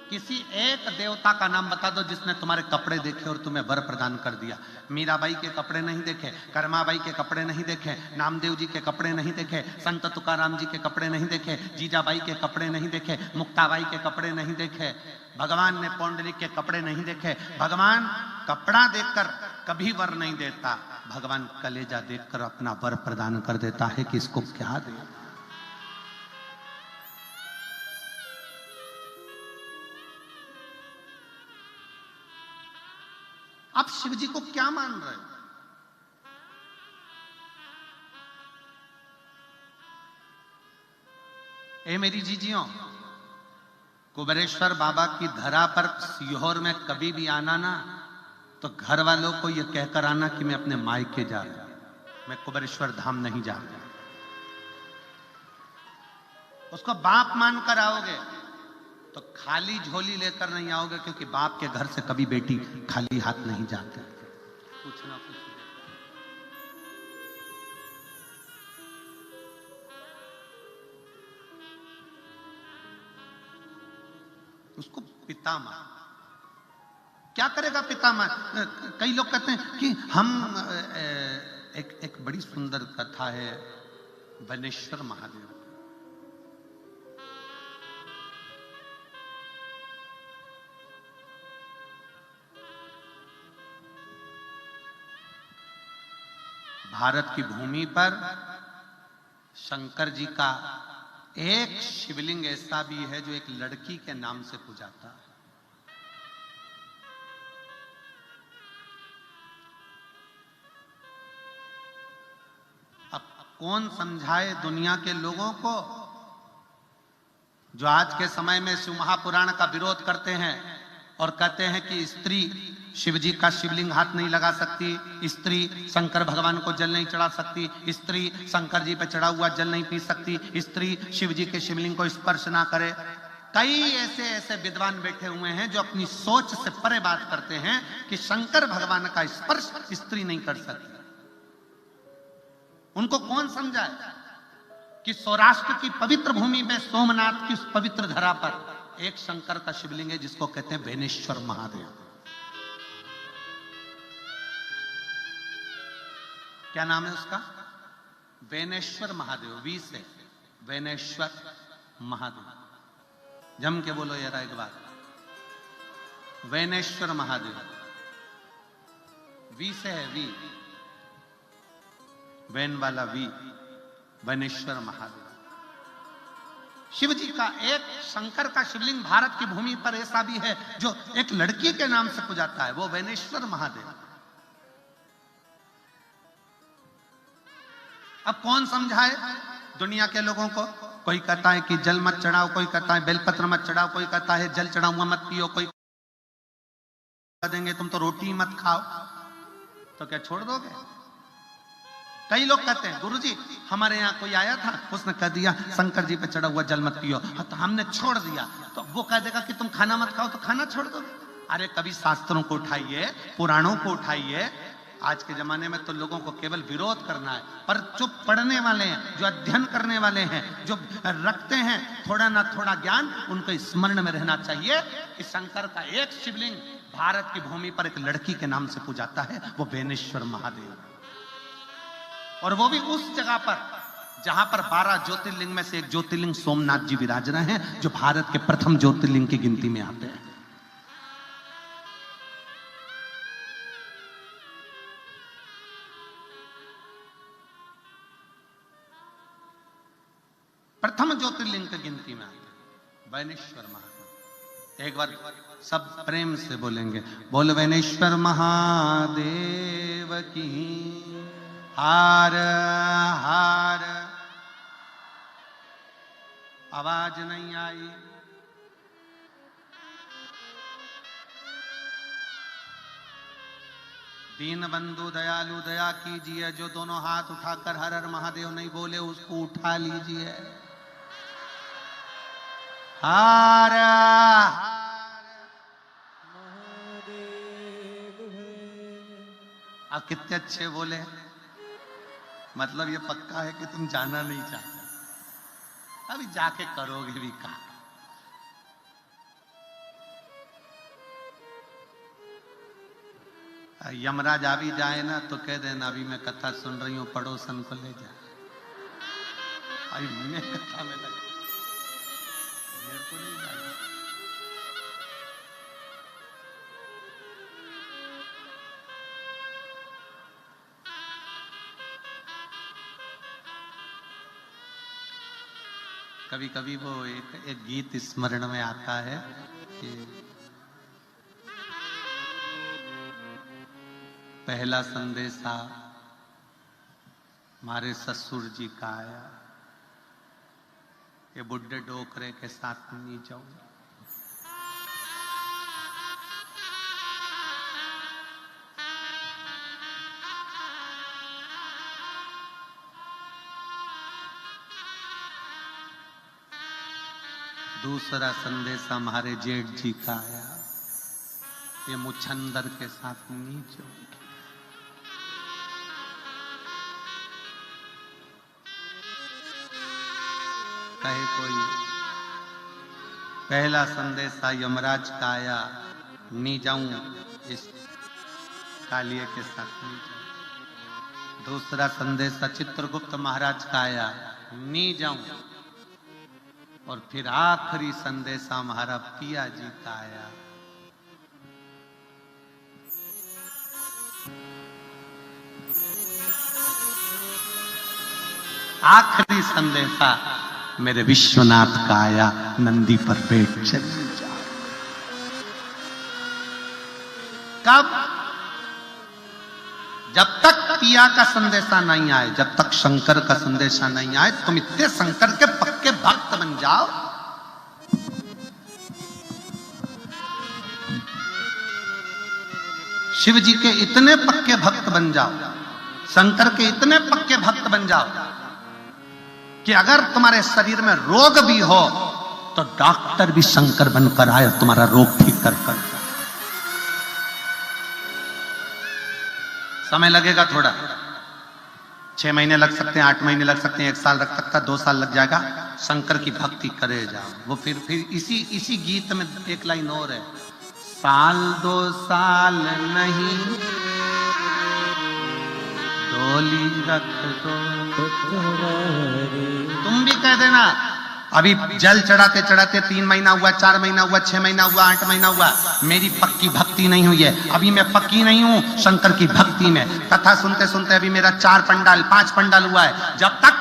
किसी एक देवता का नाम बता दो जिसने तुम्हारे कपड़े देखे और तुम्हें वर प्रदान कर दिया। मीराबाई के कपड़े नहीं देखे, कर्माबाई के कपड़े नहीं देखे, नामदेव जी के कपड़े नहीं देखे, संत तुकाराम जी के कपड़े नहीं देखे, जीजाबाई के कपड़े नहीं देखे, मुक्ताबाई के कपड़े नहीं देखे, भगवान ने पौंडरिक के कपड़े नहीं देखे। भगवान कपड़ा देखकर कभी वर नहीं देता, भगवान कलेजा देखकर अपना वर प्रदान कर देता है कि इसको क्या दे। आप शिव जी को क्या मान रहे हो? ए मेरी जीजियों, कुबेरेश्वर बाबा की धरा पर सीहोर में कभी भी आना ना, तो घर वालों को यह कहकर आना कि मैं अपने मायके जा रहा हूं, मैं कुबेरेश्वर धाम नहीं जा रहा। उसको बाप मानकर आओगे तो खाली झोली लेकर नहीं आओगे, क्योंकि बाप के घर से कभी बेटी खाली हाथ नहीं जाती। कुछ ना कुछ उसको पिता मान। क्या करेगा पिता मान? कई लोग कहते हैं कि हम एक बड़ी सुंदर कथा है बनेश्वर महादेव। भारत की भूमि पर शंकर जी का एक शिवलिंग ऐसा भी है जो एक लड़की के नाम से पूजाता है। अब कौन समझाए दुनिया के लोगों को जो आज के समय में शिव महापुराण का विरोध करते हैं और कहते हैं कि स्त्री शिव जी का शिवलिंग हाथ नहीं लगा सकती, स्त्री शंकर भगवान को जल नहीं चढ़ा सकती, स्त्री शंकर जी पे चढ़ा हुआ जल नहीं पी सकती, स्त्री शिव जी के शिवलिंग को स्पर्श ना करे। कई ऐसे विद्वान बैठे हुए हैं जो अपनी सोच से परे बात करते हैं कि शंकर भगवान का स्पर्श स्त्री नहीं कर सकती। उनको कौन समझाए कि सौराष्ट्र की पवित्र भूमि में सोमनाथ की उस पवित्र धरा पर एक शंकर का शिवलिंग है जिसको कहते हैं बेनेश्वर महादेव। क्या नाम है उसका? बेनेश्वर महादेव। वी से बेनेश्वर महादेव। जम के बोलो यार एक बार, बेनेश्वर महादेव। वी से है, वी वैन वाला वी, बेनेश्वर महादेव। शिव जी का एक शंकर का शिवलिंग भारत की भूमि पर ऐसा भी है जो एक लड़की के नाम से पूजाता है, वो बेनेश्वर महादेव। अब कौन समझाए दुनिया के लोगों को? कोई कहता है कि जल मत चढ़ाओ, कोई कहता है बेलपत्र मत चढ़ाओ, कोई कहता है जल चढ़ाऊंगा मत पियो, कोई देंगे तुम तो रोटी मत खाओ, तो क्या छोड़ दोगे? कई लोग कहते हैं गुरुजी हमारे यहाँ कोई आया था, उसने कह दिया शंकर जी पे चढ़ा हुआ जल मत पियो, तो हमने छोड़ दिया, तो वो कह देगा कि तुम खाना मत खाओ, तो खाना छोड़ दोगे? अरे कभी शास्त्रों को उठाइए, पुराणों को उठाइए। आज के जमाने में तो लोगों को केवल विरोध करना है, पर जो पढ़ने वाले हैं, जो अध्ययन करने वाले हैं, जो रखते हैं थोड़ा ना थोड़ा ज्ञान, उनको स्मरण में रहना चाहिए कि शंकर का एक शिवलिंग भारत की भूमि पर एक लड़की के नाम से पूजाता है, वो बेनेश्वर महादेव। और वो भी उस जगह पर जहां पर 12 ज्योतिर्लिंग में से एक ज्योतिर्लिंग सोमनाथ जी विराज रहे हैं, जो भारत के प्रथम ज्योतिर्लिंग की गिनती में आते हैं। प्रथम ज्योतिर्लिंग की गिनती में आते हैं बेनेश्वर महादेव। एक बार सब प्रेम से बोलेंगे, बोल बेनेश्वर महादेव की हार हार। आवाज नहीं आई। दीन बंधु दयालु दया कीजिए, जो दोनों हाथ उठाकर हर हर महादेव नहीं बोले उसको उठा लीजिए। हार हार महादेव है। आप कितने अच्छे बोले, मतलब ये पक्का है कि तुम जाना नहीं चाहते, अभी जाके करोगे भी कहा। यमराज आ भी जाए ना तो कह देना अभी मैं कथा सुन रही हूं, पड़ोसन को ले जा। अभी मैं कथा में लगा, मेरे को नहीं जाना। कभी कभी वो एक गीत स्मरण में आता है कि पहला संदेशा हमारे ससुर जी का आया, ये बुढ़े डोकरे के साथ नहीं जाऊंगा। दूसरा संदेश हमारे जेठ जी का आया, ये मुछंदर के साथ नीचे कहे कोई। पहला संदेशा यमराज का आया, नी जाऊं इस कालिए के साथ नी जाऊं। दूसरा संदेशा चित्रगुप्त महाराज का आया, नी जाऊं। और फिर आखिरी संदेशा हमारा पिया जी का आया, आखिरी संदेशा मेरे विश्वनाथ का आया, नंदी पर बैठ चली जाओ। कब? जब तक पिया का संदेशा नहीं आए, जब तक शंकर का संदेशा नहीं आए, तुम इतने शंकर के पक्के भक्त बन जाओ। शिव जी के इतने पक्के भक्त बन जाओ, शंकर के इतने पक्के भक्त बन जाओ कि अगर तुम्हारे शरीर में रोग भी हो तो डॉक्टर भी शंकर बनकर आए, तुम्हारा रोग ठीक कर कर। समय लगेगा थोड़ा, 6 महीने लग सकते हैं, 8 महीने लग सकते हैं, 1 साल लग सकता है, 2 साल लग जाएगा। शंकर की भक्ति करे जाओ। वो फिर इसी गीत में एक लाइन और है, साल 2 साल नहीं डोली रख दो। तुम भी कह देना, अभी जल चढ़ाते चढ़ाते 3 महीना हुआ, 4 महीना हुआ, 6 महीना हुआ, 8 महीना हुआ, मेरी पक्की भक्ति नहीं हुई है, अभी मैं पक्की नहीं हूं शंकर की भक्ति में। कथा सुनते सुनते अभी मेरा 4 पंडाल 5 पंडाल हुआ है। जब तक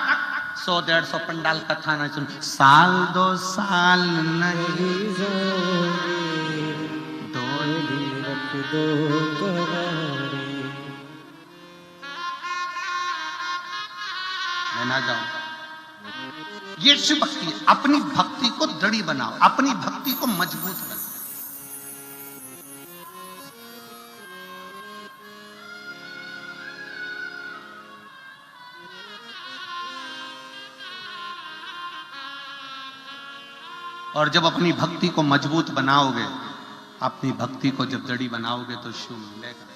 100-150 पंडाल कथा नहीं सुन, साल 2 साल नहीं डोली रख दो। मैं ना जाऊं। ये शिव भक्ति है। अपनी भक्ति को दृढ़ बनाओ, अपनी भक्ति को मजबूत बनाओ। और जब अपनी भक्ति को मजबूत बनाओगे, अपनी भक्ति को जब दृढ़ बनाओगे तो शिव मिलेगा।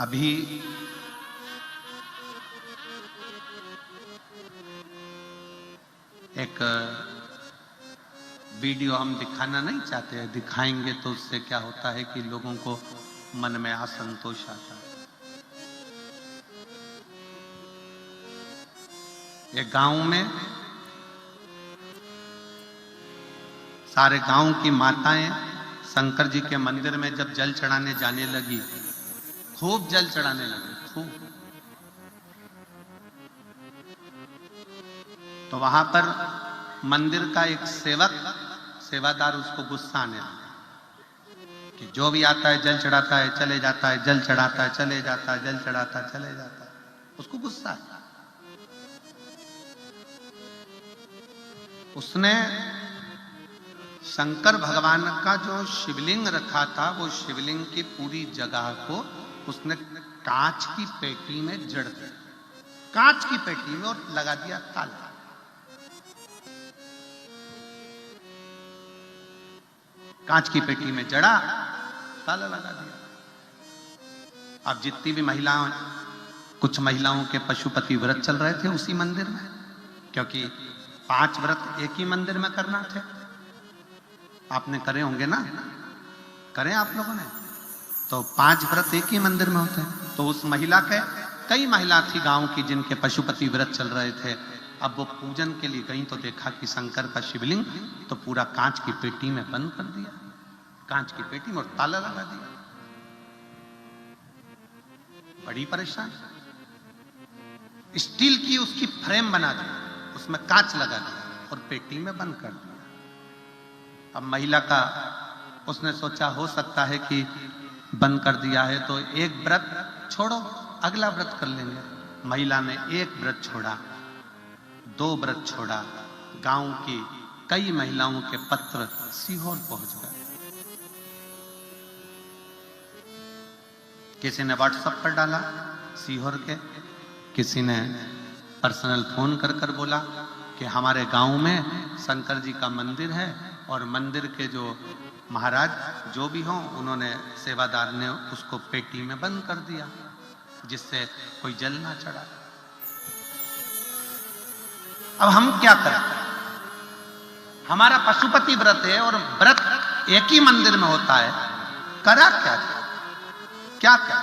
अभी एक वीडियो हम दिखाना नहीं चाहते हैं, दिखाएंगे तो उससे क्या होता है कि लोगों को मन में असंतोष आता है। एक गांव में सारे गांव की माताएं शंकर जी के मंदिर में जब जल चढ़ाने जाने लगी, खूब जल चढ़ाने लगे, खूब। तो वहां पर मंदिर का एक सेवादार उसको गुस्सा आने लगा कि जो भी आता है जल चढ़ाता है चले जाता है, जल चढ़ाता है चले जाता है, जल चढ़ाता है चले जाता है। उसको गुस्सा है। उसने शंकर भगवान का जो शिवलिंग रखा था, वो शिवलिंग की पूरी जगह को उसने कांच की पेटी में जड़ दिया, कांच की पेटी में, और लगा दिया ताला। कांच की पेटी में जड़ा, ताला लगा दिया। अब जितनी भी महिलाएं, कुछ महिलाओं के पशुपति व्रत चल रहे थे उसी मंदिर में, क्योंकि 5 व्रत एक ही मंदिर में करना थे। आपने करे होंगे ना, करें आप लोगों ने? तो 5 व्रत एक ही मंदिर में होते हैं। तो उस महिला के, कई महिला थी गांव की जिनके पशुपति व्रत चल रहे थे। अब वो पूजन के लिए गई तो देखा कि शंकर का शिवलिंग तो पूरा कांच की पेटी में बंद कर दिया, कांच की पेटी में, और ताला लगा दिया। बड़ी परेशान। स्टील की उसकी फ्रेम बना दी, उसमें कांच लगा दिया और पेटी में बंद कर दिया। अब महिला का, उसने सोचा हो सकता है कि बंद कर दिया है तो एक व्रत छोड़ो, अगला व्रत कर लेंगे। महिला ने एक व्रत छोड़ा, 2 व्रत छोड़ा, गांव की कई महिलाओं के पत्र सीहोर पहुंच गए। किसी ने व्हाट्सएप पर डाला सीहोर के, किसी ने पर्सनल फोन कर कर बोला कि हमारे गांव में शंकर जी का मंदिर है और मंदिर के जो महाराज जो भी हों उन्होंने सेवादार ने उसको पेटी में बंद कर दिया जिससे कोई जल ना चढ़ा। अब हम क्या करें? हमारा पशुपति व्रत है और व्रत एक ही मंदिर में होता है, करा क्या क्या क्या?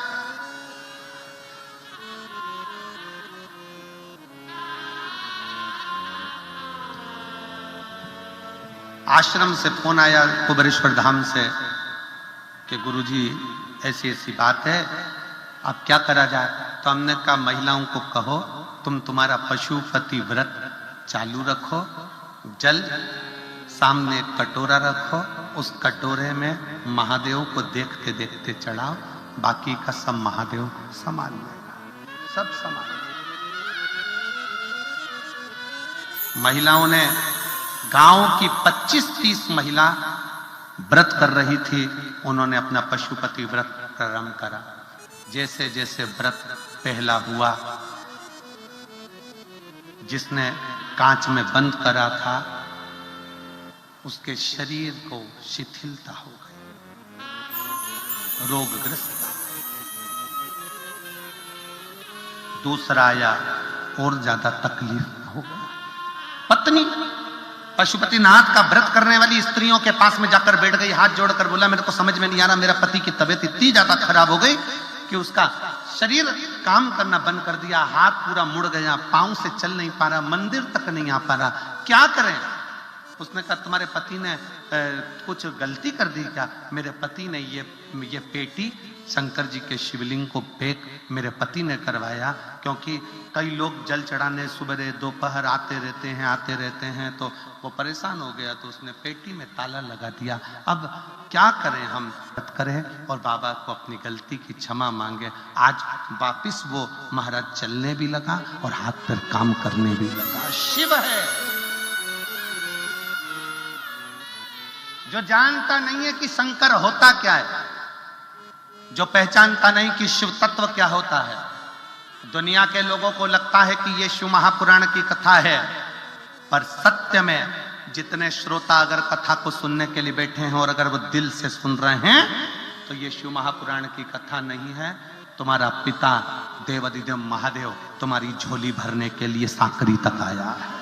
आश्रम से फोन आया कुबेरेश्वर धाम से कि गुरुजी ऐसी ऐसी बात है, अब क्या करा जाए? तो हमने कहा महिलाओं को कहो तुम तुम्हारा पशुपति व्रत चालू रखो, जल सामने एक कटोरा रखो, उस कटोरे में महादेव को देखते देखते चढ़ाओ, बाकी का सब महादेव संभाल लेगा, सब संभाल। महिलाओं ने, गांव की 25-30 महिला व्रत कर रही थी, उन्होंने अपना पशुपति व्रत प्रारंभ करा। जैसे जैसे व्रत पहला हुआ, जिसने कांच में बंद करा था उसके शरीर को शिथिलता हो गई, रोगग्रस्त। दूसरा आया और ज्यादा तकलीफ हो गई। पत्नी पशुपतिनाथ का व्रत करने वाली स्त्रियों के पास में जाकर बैठ गई, हाथ जोड़कर बोला मेरे को समझ में नहीं आ रहा, मेरा पति की तबीयत इतनी ज्यादा खराब हो गई कि उसका शरीर काम करना बंद कर दिया, हाथ पूरा मुड़ गया, पांव से चल नहीं पा रहा, मंदिर तक नहीं आ पा रहा, क्या करें? उसने कहा तुम्हारे पति ने कुछ गलती कर दी क्या? मेरे पति ने ये पेटी शंकर जी के शिवलिंग को पैक मेरे पति ने करवाया, क्योंकि कई लोग जल चढ़ाने सुबह दोपहर आते रहते हैं तो वो परेशान हो गया, तो उसने पेटी में ताला लगा दिया। अब क्या करें? हम करें और बाबा को अपनी गलती की क्षमा मांगे। आज वापिस वो महाराज चलने भी लगा और हाथ पर काम करने भी लगा। शिव है जो जानता नहीं है कि शंकर होता क्या है, जो पहचानता नहीं कि शिव तत्व क्या होता है। दुनिया के लोगों को लगता है कि ये शिव महापुराण की कथा है, पर सत्य में जितने श्रोता अगर कथा को सुनने के लिए बैठे हैं और अगर वो दिल से सुन रहे हैं तो ये शिव महापुराण की कथा नहीं है। तुम्हारा पिता देवाधिदेव महादेव तुम्हारी झोली भरने के लिए साकरी तक आया है।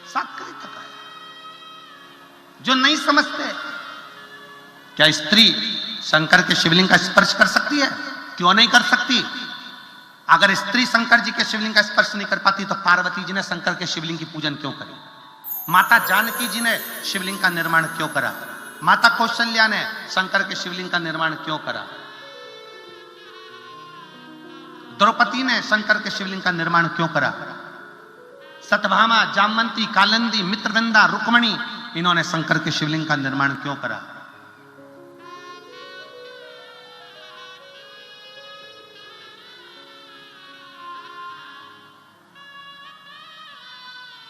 साकरी तक आया। जो नहीं समझते, क्या स्त्री शंकर के शिवलिंग का स्पर्श कर सकती है? क्यों नहीं कर सकती? अगर स्त्री शंकर जी के शिवलिंग का स्पर्श नहीं कर पाती तो पार्वती जी ने शंकर के शिवलिंग की पूजन क्यों करी? माता जानकी जी ने शिवलिंग का निर्माण क्यों करा? माता कौशल्या ने शंकर के शिवलिंग का निर्माण क्यों करा? द्रौपदी ने शंकर के शिवलिंग का निर्माण क्यों करा? सत्यभामा, जामवंती, कालिंदी, मित्रविंदा, रुक्मणी, इन्होंने शंकर के शिवलिंग का निर्माण क्यों करा?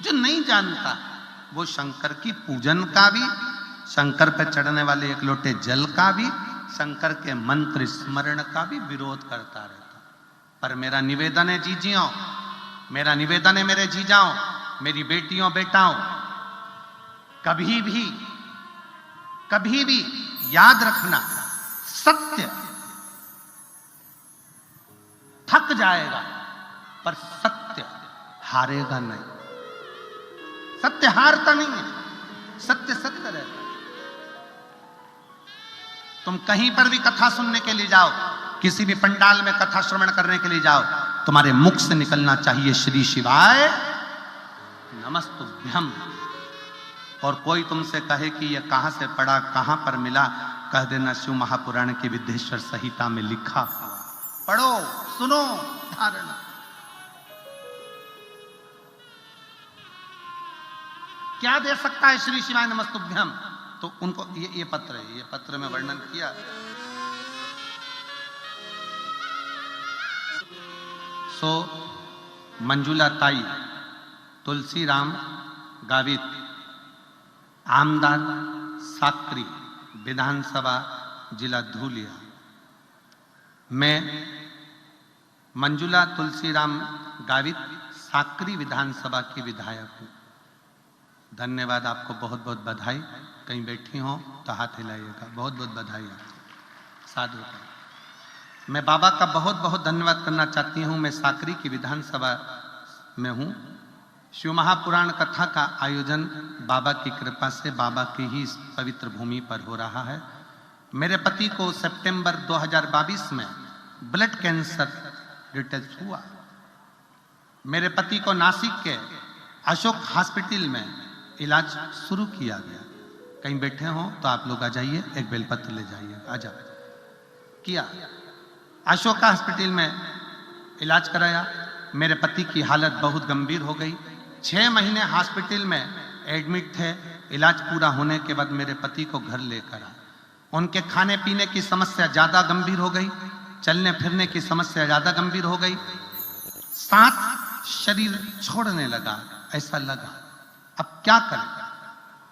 जो नहीं जानता वो शंकर की पूजन का भी, शंकर पर चढ़ने वाले एक लोटे जल का भी, शंकर के मंत्र स्मरण का भी विरोध करता रहता। पर मेरा निवेदन है जीजियों, मेरा निवेदन है मेरे जीजाओं, मेरी बेटियों बेटाओं, कभी भी याद रखना, सत्य थक जाएगा पर सत्य हारेगा नहीं। सत्य हारता नहीं है, सत्य सत्य रहता। तुम कहीं पर भी कथा सुनने के लिए जाओ, किसी भी पंडाल में कथा श्रवण करने के लिए जाओ, तुम्हारे मुख से निकलना चाहिए श्री शिवाय नमस्तुभ्यम। और कोई तुमसे कहे कि यह कहां से पढ़ा, कहां पर मिला, कह देना शिव महापुराण की विद्येश्वर संहिता में लिखा हुआ। पढ़ो, सुनो, धारणा। क्या दे सकता है श्री शिवाय नमस्तुभ्यम? तो उनको ये पत्र है, ये पत्र में वर्णन किया। सो मंजुला ताई, तुलसीराम गावित, आमदार साकरी, विधानसभा जिला धूलिया। मैं मंजुला तुलसीराम गावित, साकरी विधानसभा की विधायक हूँ। धन्यवाद, आपको बहुत बहुत बधाई। कहीं बैठी हो तो हाथ हिलाइएगा। बहुत बहुत बधाई आपको। साधु का मैं बाबा का बहुत बहुत धन्यवाद करना चाहती हूँ। मैं साकरी की विधानसभा में हूँ। शिव महापुराण कथा का आयोजन बाबा की कृपा से, बाबा की ही इस पवित्र भूमि पर हो रहा है। मेरे पति को सितंबर 2022 में ब्लड कैंसर डिटेक्ट हुआ। मेरे पति को नासिक के अशोक हॉस्पिटल में इलाज शुरू किया गया। कहीं बैठे हो तो आप लोग आ जाइए, एक बेलपत्र ले जाइए। आ जाओ। किया अशोक हॉस्पिटल में इलाज कराया। मेरे पति की हालत बहुत गंभीर हो गई। 6 महीने हॉस्पिटल में एडमिट थे। इलाज पूरा होने के बाद मेरे पति को घर लेकर आए। उनके खाने पीने की समस्या ज्यादा गंभीर हो गई, चलने फिरने की समस्या ज्यादा गंभीर हो गई। सांस शरीर छोड़ने लगा, ऐसा लगा अब क्या करें।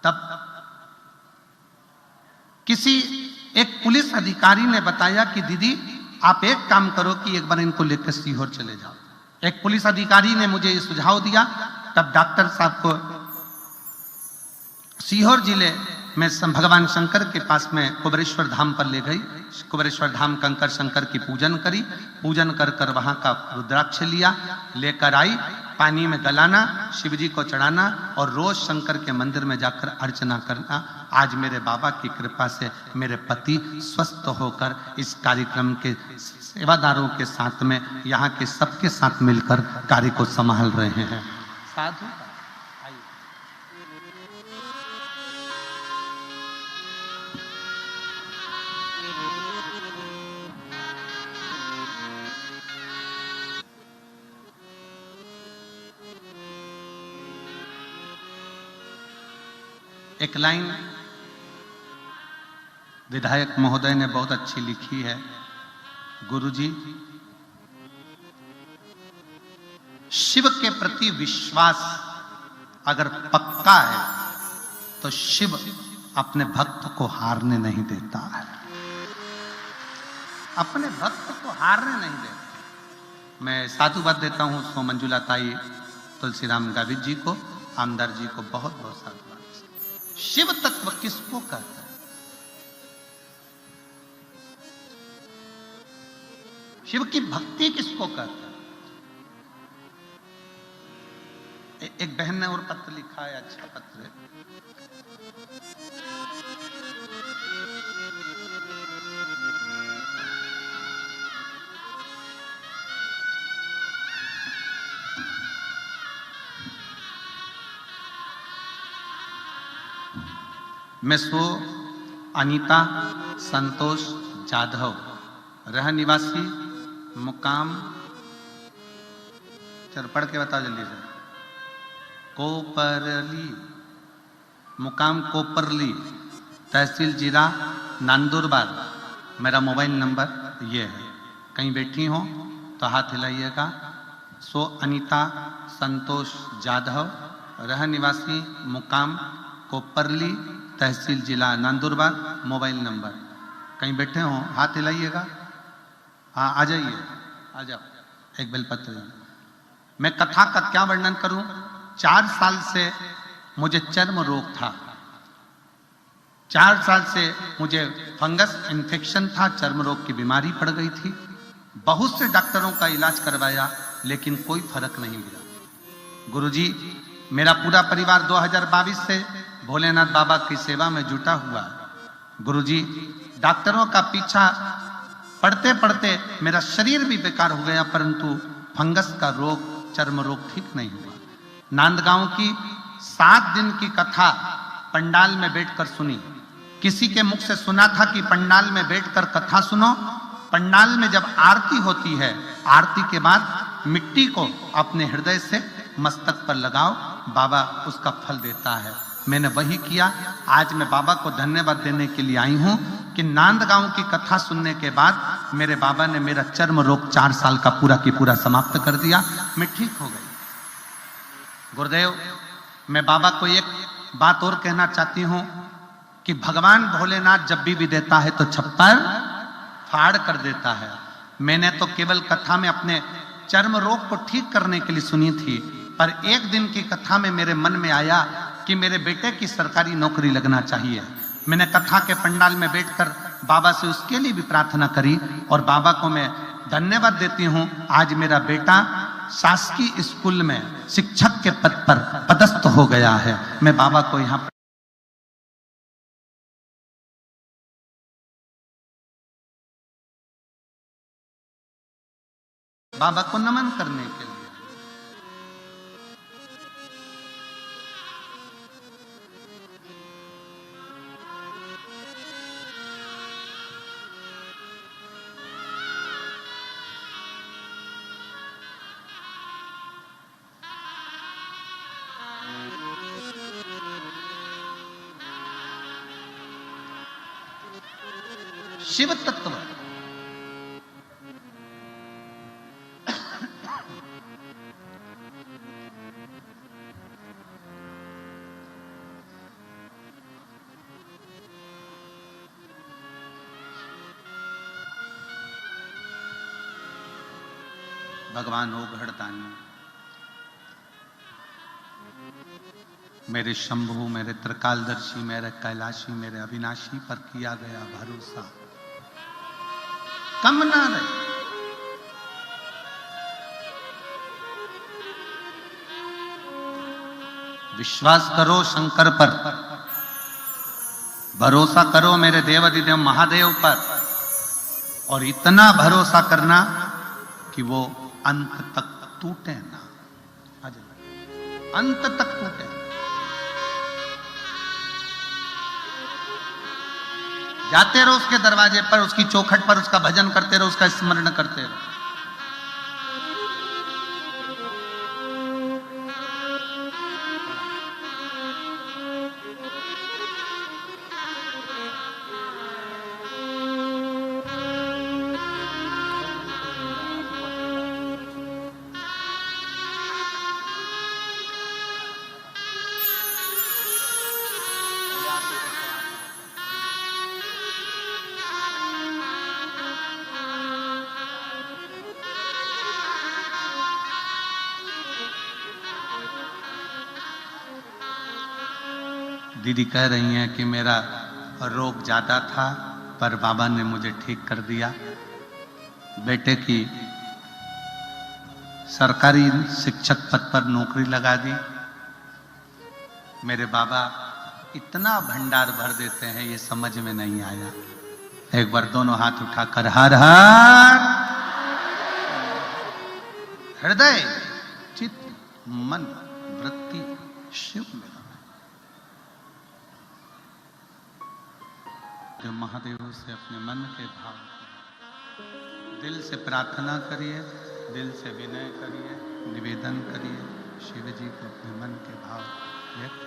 तब किसी एक पुलिस अधिकारी ने बताया कि दीदी आप एक काम करो कि एक बार इनको लेकर सीहोर चले जाओ। एक पुलिस अधिकारी ने मुझे ये सुझाव दिया। तब डॉक्टर साहब को सीहोर जिले में भगवान शंकर के पास में कुबेरेश्वर धाम पर ले गई। कुबेरेश्वर धाम कंकर शंकर की पूजन करी। पूजन कर कर वहां का रुद्राक्ष लिया, लेकर आई। पानी में गलाना, शिवजी को चढ़ाना और रोज शंकर के मंदिर में जाकर अर्चना करना। आज मेरे बाबा की कृपा से मेरे पति स्वस्थ होकर इस कार्यक्रम के सेवादारों के साथ में, यहाँ के सबके साथ मिलकर कार्य को संभाल रहे हैं। साधु एक लाइन विधायक महोदय ने बहुत अच्छी लिखी है। गुरुजी, शिव के प्रति विश्वास अगर पक्का है तो शिव अपने भक्त को हारने नहीं देता है। अपने भक्त को हारने नहीं देता। मैं साधुवाद देता हूं सो मंजुला ताई, तुलसीराम गावित जी को, आमदार जी को बहुत बहुत साधुवाद। शिव तत्व किसको कहता है? शिव की भक्ति किसको कहता है? एक बहन ने और पत्र लिखा है, अच्छा पत्र है। मैं सो अनीता संतोष जाधव, रह निवासी, मुकाम, चल पढ़ के बताओ जल्दी से। कोपरली, मुकाम कोपरली, तहसील जिला नंदुरबार। मेरा मोबाइल नंबर ये है। कहीं बैठी हो तो हाथ हिलाइएगा। सो अनीता संतोष जाधव, रह निवासी, मुकाम कोपरली, तहसील जिला नंदुरबार, मोबाइल नंबर। कहीं बैठे हो हाथ हिलाइएगा। हाँ आ जाइए, आ जाओ। एक बेलपत्र। मैं कथा का क्या वर्णन करूं। 4 साल से मुझे चर्म रोग था। 4 साल से मुझे फंगस इन्फेक्शन था, चर्म रोग की बीमारी पड़ गई थी। बहुत से डॉक्टरों का इलाज करवाया लेकिन कोई फर्क नहीं मिला। गुरुजी, मेरा पूरा परिवार 2022 से भोलेनाथ बाबा की सेवा में जुटा हुआ। गुरुजी, डॉक्टरों का पीछा पढ़ते पढ़ते मेरा शरीर भी बेकार हो गया, परंतु फंगस का रोग, चर्म रोग ठीक नहीं हुआ। नांदगांव की 7 दिन की कथा पंडाल में बैठकर सुनी। किसी के मुख से सुना था कि पंडाल में बैठकर कथा सुनो। पंडाल में जब आरती होती है, आरती के बाद मिट्टी को अपने हृदय से मस्तक पर लगाओ, बाबा उसका फल देता है। मैंने वही किया। आज मैं बाबा को धन्यवाद देने के लिए आई हूं कि नांदगांव की कथा सुनने के बाद मेरे बाबा ने मेरा चर्म रोग 4 साल का पूरा की पूरा समाप्त कर दिया, मैं ठीक हो गई। गुरुदेव, मैं बाबा को एक बात और कहना चाहती हूं कि भगवान भोलेनाथ जब भी देता है तो छप्पर फाड़ कर देता है। मैंने तो केवल कथा में अपने चर्म रोग को ठीक करने के लिए सुनी थी, पर एक दिन की कथा में मेरे मन में आया कि मेरे बेटे की सरकारी नौकरी लगना चाहिए। मैंने कथा के पंडाल में बैठकर बाबा से उसके लिए भी प्रार्थना करी और बाबा को मैं धन्यवाद देती हूं। आज मेरा बेटा शासकीय स्कूल में शिक्षक के पद पर पदस्थ हो गया है। मैं बाबा को यहां बाबा को नमन करने के लिए। शिव तत्व भगवान ओघड़दानी, मेरे शंभु, मेरे त्रिकालदर्शी, मेरे कैलाशी, मेरे अविनाशी पर किया गया भरोसा कम ना रहे। विश्वास करो शंकर पर, भरोसा करो मेरे देवाधिदेव महादेव पर, और इतना भरोसा करना कि वो अंत तक टूटे ना, अंत तक टूटे। जाते रहो उसके दरवाजे पर, उसकी चौखट पर, उसका भजन करते रहो, उसका स्मरण करते रहो। दीदी कह रही हैं कि मेरा रोग ज्यादा था पर बाबा ने मुझे ठीक कर दिया। बेटे की सरकारी शिक्षक पद पर नौकरी लगा दी। मेरे बाबा इतना भंडार भर देते हैं ये समझ में नहीं आया। एक बार दोनों हाथ उठाकर हर हर हृदय चित्त मन वृत्ति शिव में महादेव से अपने मन के भाव, दिल से प्रार्थना करिए, दिल से विनय करिए, निवेदन करिए, शिव जी को अपने मन के भाव व्यक्त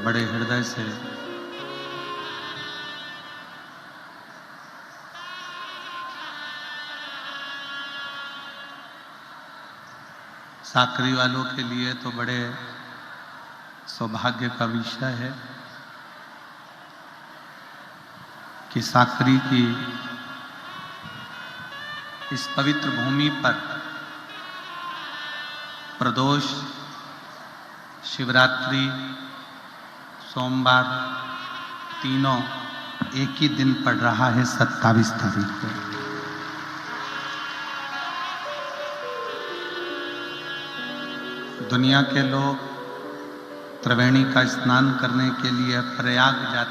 बड़े हृदय से साकरी वालों के लिए तो बड़े सौभाग्य का विषय है कि साकरी की इस पवित्र भूमि पर प्रदोष, शिवरात्रि, सोमवार तीनों एक ही दिन पड़ रहा है, 27 तारीख को। दुनिया के लोग त्रिवेणी का स्नान करने के लिए प्रयाग जाते